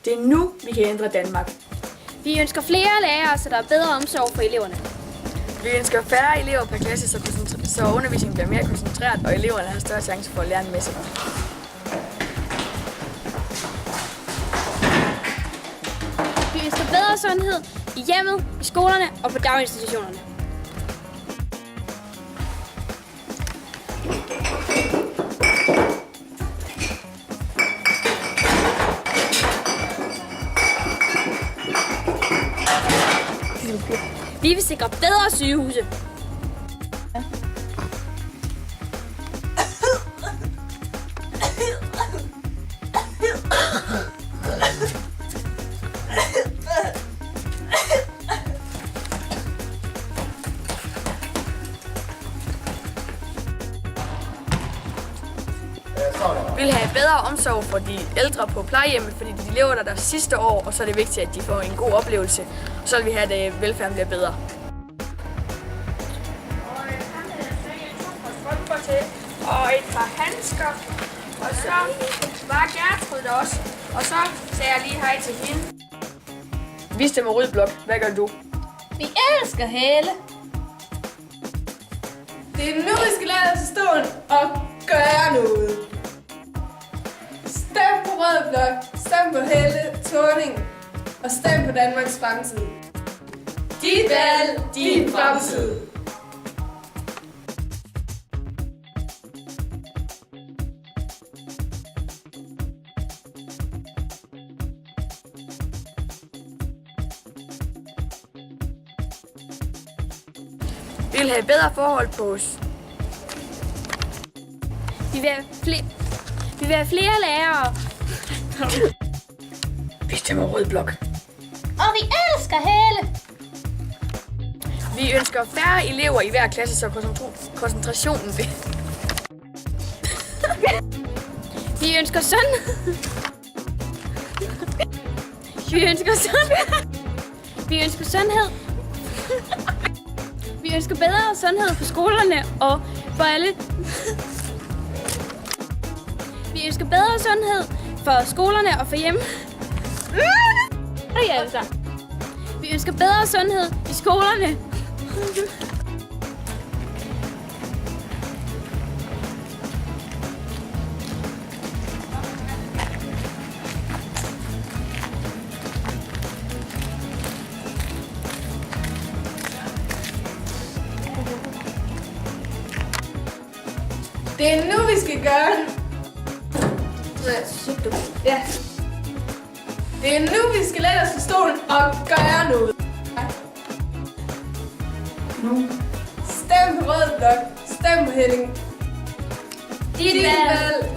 Det er nu, vi kan ændre Danmark. Vi ønsker flere lærere, så der er bedre omsorg for eleverne. Vi ønsker færre elever per klasse, så undervisningen bliver mere koncentreret, og eleverne har større chance for at lære en masse. Vi ønsker bedre sundhed i hjemmet, i skolerne og på daginstitutionerne. Vi vil sikre bedre sygehuse. Vi vil have bedre omsorg for de ældre på plejehjemmet, fordi de lever deres sidste år, og så er det vigtigt, at de får en god oplevelse. Og så vil vi have, at velfærden bliver bedre. Og et par handsker. Og så var Gertrud der også. Og så sagde jeg lige hej til hende. Vi stemmer rød blok. Hvad gør du? Vi elsker Helle. Det er nu, vi skal lade os stå og gøre noget. Stem på rød blok, stem på Helle Thorning og stem på Danmarks fremtid. Dit valg, din fremtid. Vi vil have bedre forhold på os. Vi vil have flere lærere. Vi stemmer rød blok. Og vi elsker Helle. Vi ønsker færre elever i hver klasse, så koncentrationen vil. Vi ønsker sundhed. Vi ønsker sundhed. Vi ønsker sundhed. Vi ønsker bedre sundhed på skolerne og for alle. Vi ønsker bedre sundhed for skolerne og for hjemme. Vi ønsker bedre sundhed i skolerne. Det er nu, vi skal gøre det. Ja. Det er nu, vi skal lade os på stolen og gøre noget. Nu. Stem på rød blok, stem på Henning. Dit valg.